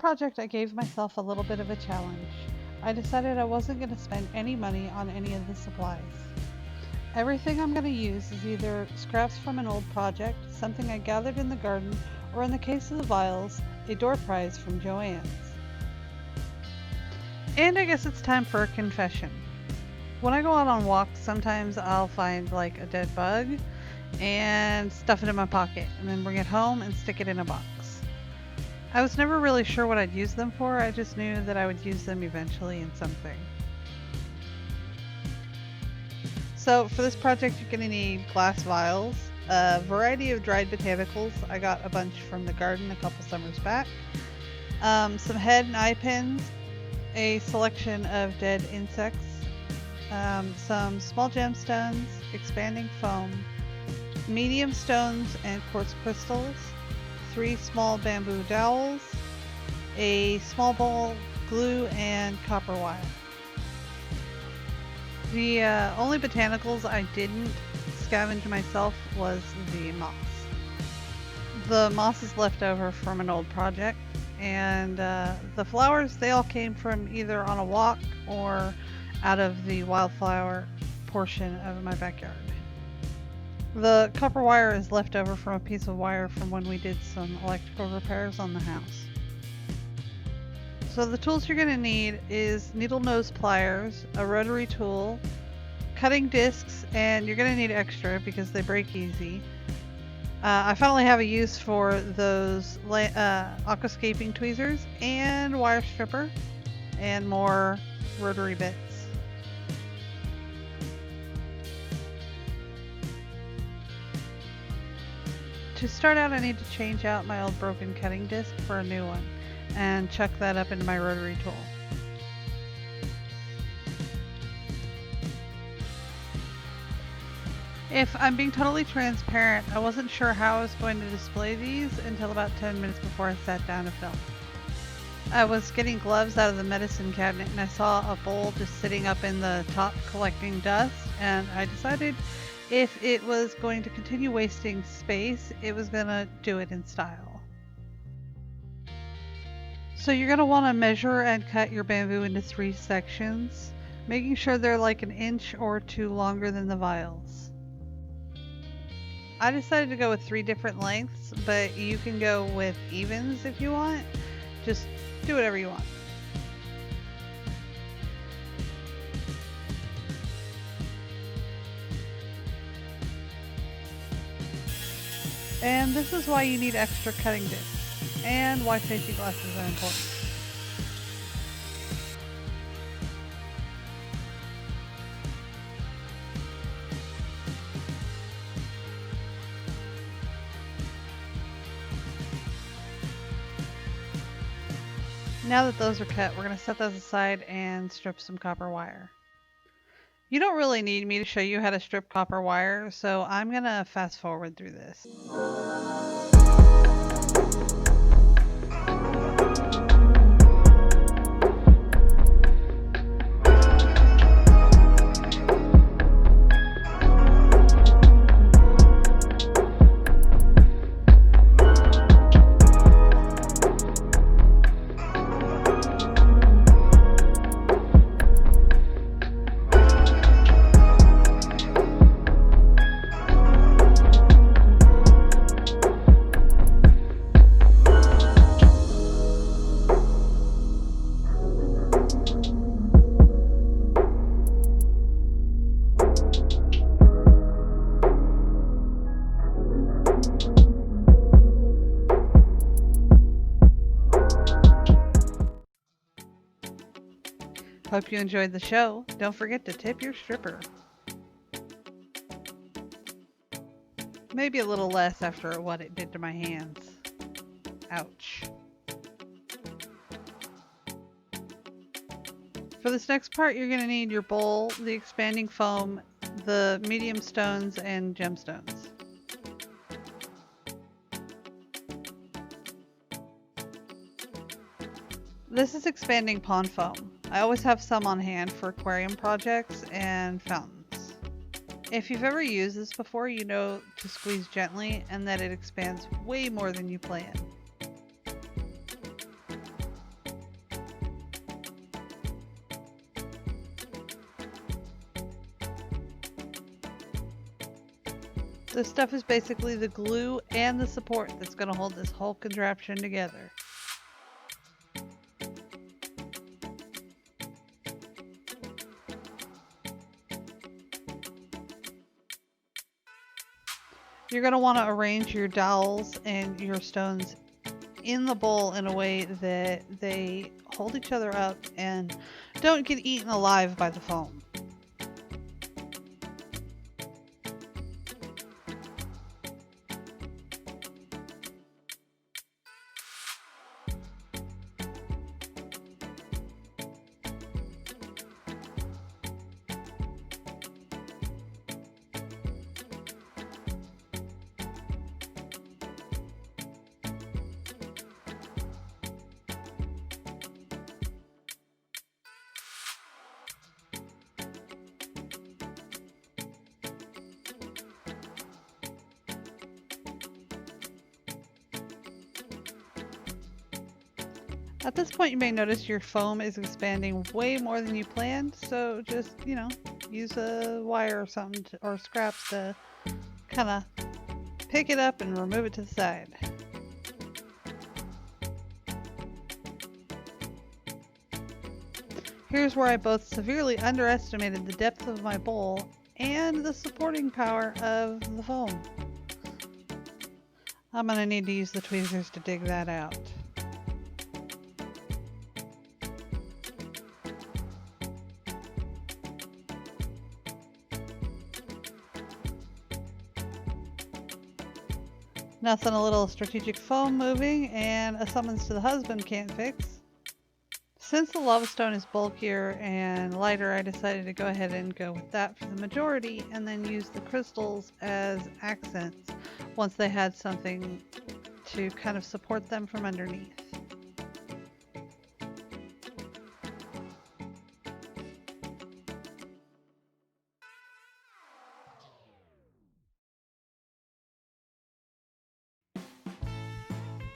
project, I gave myself a little bit of a challenge. I decided I wasn't going to spend any money on any of the supplies. Everything I'm going to use is either scraps from an old project, something I gathered in the garden, or in the case of the vials, a door prize from Joann's. And I guess it's time for a confession. When I go out on walks, sometimes I'll find like a dead bug and stuff it in my pocket and then bring it home and stick it in a box. I was never really sure what I'd use them for, I just knew that I would use them eventually in something. So for this project you're going to need glass vials, a variety of dried botanicals. I got a bunch from the garden a couple summers back. Some head and eye pins, a selection of dead insects, some small gemstones, expanding foam, medium stones and quartz crystals, 3 small bamboo dowels, a small ball glue, and copper wire. The only botanicals I didn't scavenge myself was the moss. The moss is left over from an old project, and the flowers, they all came from either on a walk or out of the wildflower portion of my backyard. The copper wire is left over from a piece of wire from when we did some electrical repairs on the house. So the tools you're going to need is needle nose pliers, a rotary tool, cutting discs, and you're going to need extra because they break easy. I finally have a use for those aquascaping tweezers and wire stripper and more rotary bits. To start out, I need to change out my old broken cutting disc for a new one and chuck that up into my rotary tool. If I'm being totally transparent, I wasn't sure how I was going to display these until about 10 minutes before I sat down to film. I was getting gloves out of the medicine cabinet and I saw a bowl just sitting up in the top collecting dust, and I decided if it was going to continue wasting space, it was going to do it in style. So you're going to want to measure and cut your bamboo into 3 sections, making sure they're like 1 inch or 2 longer than the vials. I decided to go with 3 different lengths, but you can go with evens if you want. Just do whatever you want. And this is why you need extra cutting discs, and why safety glasses are important. Now that those are cut, we're going to set those aside and strip some copper wire. You don't really need me to show you how to strip copper wire, so I'm going to fast forward through this. Hope you enjoyed the show. Don't forget to tip your stripper. Maybe a little less after what it did to my hands. Ouch. For this next part, you're going to need your bowl, the expanding foam, the medium stones, and gemstones. This is expanding pond foam. I always have some on hand for aquarium projects and fountains. If you've ever used this before, you know to squeeze gently and that it expands way more than you plan. This stuff is basically the glue and the support that's going to hold this whole contraption together. You're going to want to arrange your dowels and your stones in the bowl in a way that they hold each other up and don't get eaten alive by the foam. At this point, you may notice your foam is expanding way more than you planned, so just, use a wire or something or scraps to kind of pick it up and remove it to the side. Here's where I both severely underestimated the depth of my bowl and the supporting power of the foam. I'm going to need to use the tweezers to dig that out. Nothing a little strategic foam moving and a summons to the husband can't fix. Since the lava stone is bulkier and lighter, I decided to go ahead and go with that for the majority and then use the crystals as accents once they had something to kind of support them from underneath.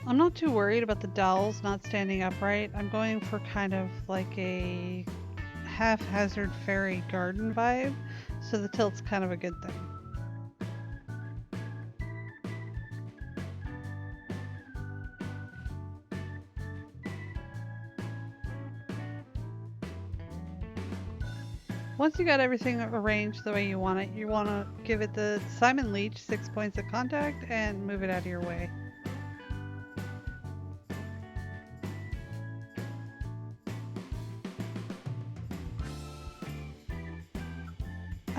I'm not too worried about the dowels not standing upright. I'm going for kind of like a haphazard fairy garden vibe, so the tilt's kind of a good thing. Once you got everything arranged the way you want it, you want to give it the Simon Leach 6 points of contact and move it out of your way.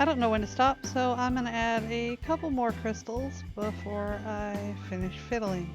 I don't know when to stop, so I'm going to add a couple more crystals before I finish fiddling.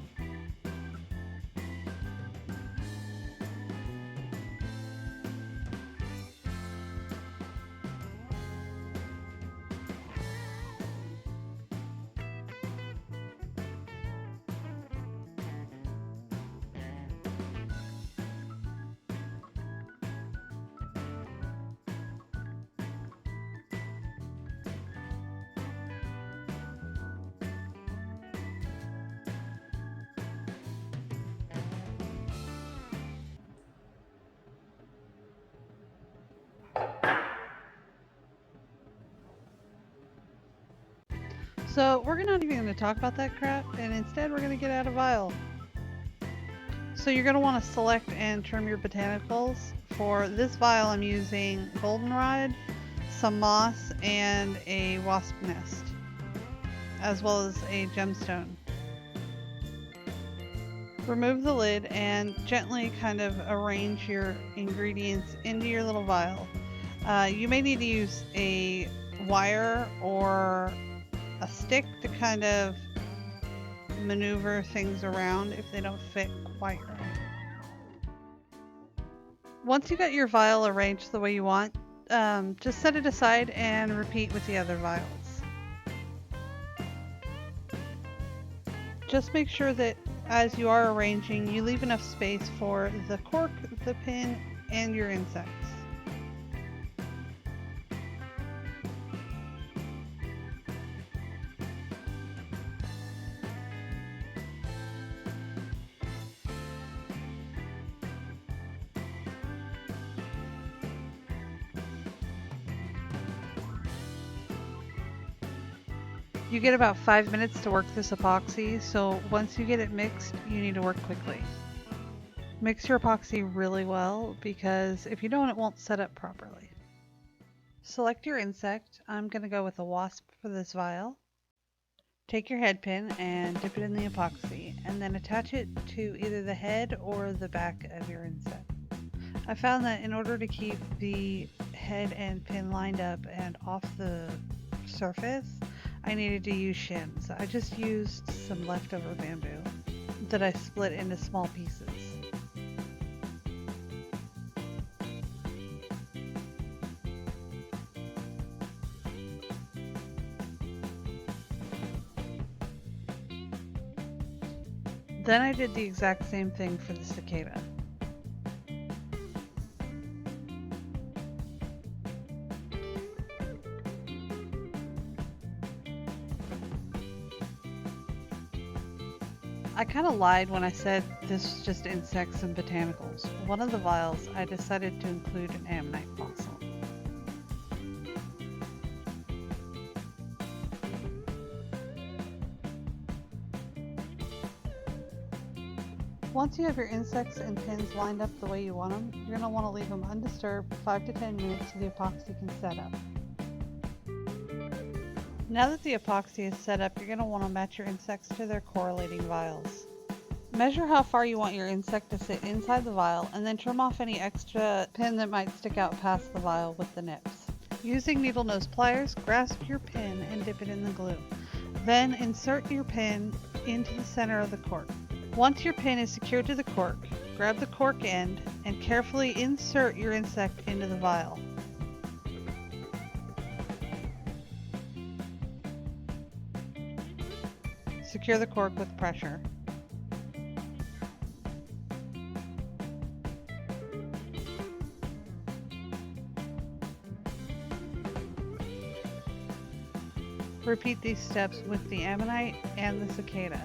So we're not even going to talk about that crap, and instead we're going to get out a vial. So you're going to want to select and trim your botanicals. For this vial I'm using goldenrod, some moss, and a wasp nest, as well as a gemstone. Remove the lid and gently kind of arrange your ingredients into your little vial. You may need to use a wire or a stick to kind of maneuver things around if they don't fit quite right. Once you got your vial arranged the way you want, just set it aside and repeat with the other vials. Just make sure that as you are arranging, you leave enough space for the cork, the pin, and your insects. You get about 5 minutes to work this epoxy, so once you get it mixed, you need to work quickly. Mix your epoxy really well because if you don't, it won't set up properly. Select your insect. I'm going to go with a wasp for this vial. Take your head pin and dip it in the epoxy, and then attach it to either the head or the back of your insect. I found that in order to keep the head and pin lined up and off the surface, I needed to use shims. I just used some leftover bamboo that I split into small pieces. Then I did the exact same thing for the cicada. I kind of lied when I said this was just insects and botanicals. One of the vials I decided to include an ammonite fossil. Once you have your insects and pins lined up the way you want them, you're going to want to leave them undisturbed 5 to 10 minutes so the epoxy can set up. Now that the epoxy is set up, you're going to want to match your insects to their correlating vials. Measure how far you want your insect to sit inside the vial and then trim off any extra pin that might stick out past the vial with the nips. Using needle nose pliers, grasp your pin and dip it in the glue. Then insert your pin into the center of the cork. Once your pin is secured to the cork, grab the cork end and carefully insert your insect into the vial. Secure the cork with pressure. Repeat these steps with the ammonite and the cicada.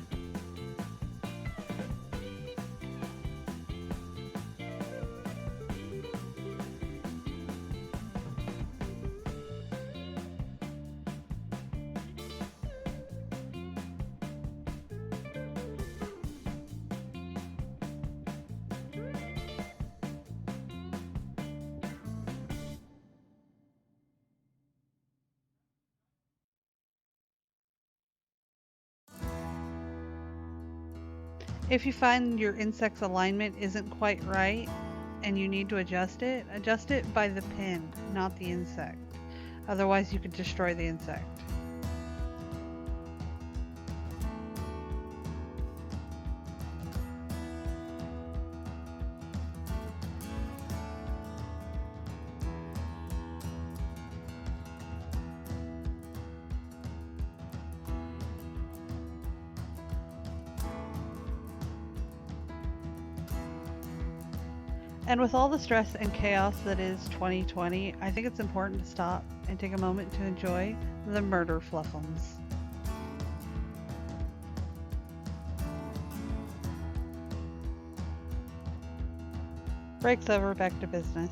If you find your insect's alignment isn't quite right and you need to adjust it by the pin, not the insect. Otherwise, you could destroy the insect. And with all the stress and chaos that is 2020, I think it's important to stop and take a moment to enjoy the murder fluffums. Breaks over, back to business.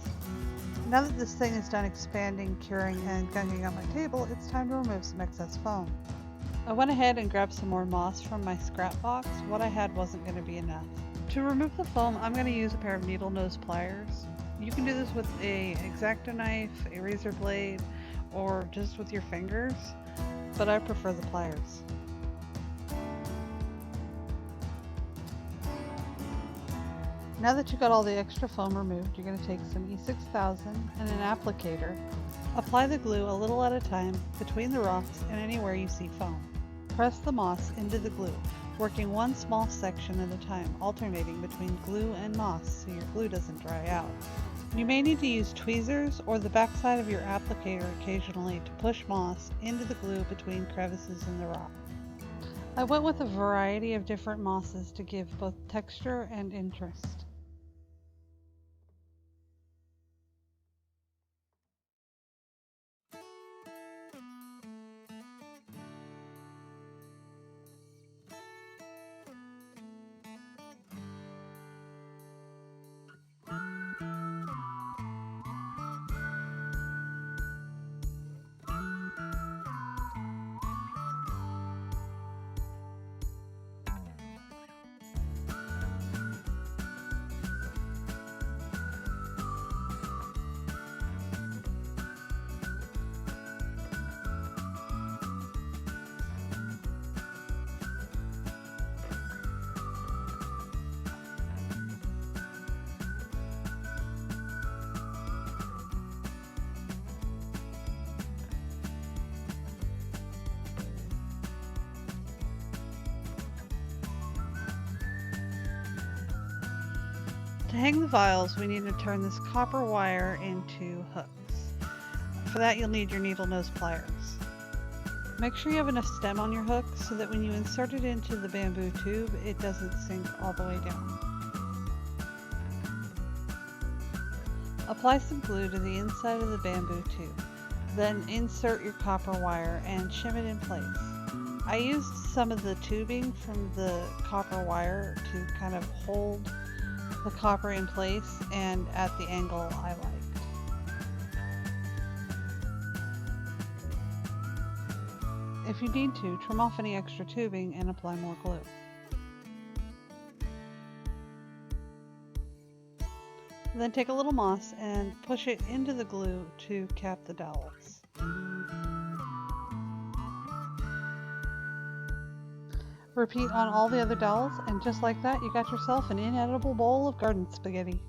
Now that this thing is done expanding, curing, and gunking up my table, it's time to remove some excess foam. I went ahead and grabbed some more moss from my scrap box. What I had wasn't going to be enough. To remove the foam, I'm going to use a pair of needle nose pliers. You can do this with a X-Acto knife, a razor blade, or just with your fingers, but I prefer the pliers. Now that you got all the extra foam removed, you're going to take some E6000 and an applicator. Apply the glue a little at a time between the rocks and anywhere you see foam. Press the moss into the glue, working one small section at a time, alternating between glue and moss so your glue doesn't dry out. You may need to use tweezers or the backside of your applicator occasionally to push moss into the glue between crevices in the rock. I went with a variety of different mosses to give both texture and interest. To hang the vials, we need to turn this copper wire into hooks. For that, you'll need your needle nose pliers. Make sure you have enough stem on your hook so that when you insert it into the bamboo tube, it doesn't sink all the way down. Apply some glue to the inside of the bamboo tube. Then insert your copper wire and shim it in place. I used some of the tubing from the copper wire to kind of hold the copper in place and at the angle I liked. If you need to, trim off any extra tubing and apply more glue. Then take a little moss and push it into the glue to cap the dowels. Repeat on all the other dowels, and just like that, you got yourself an inedible bowl of garden spaghetti.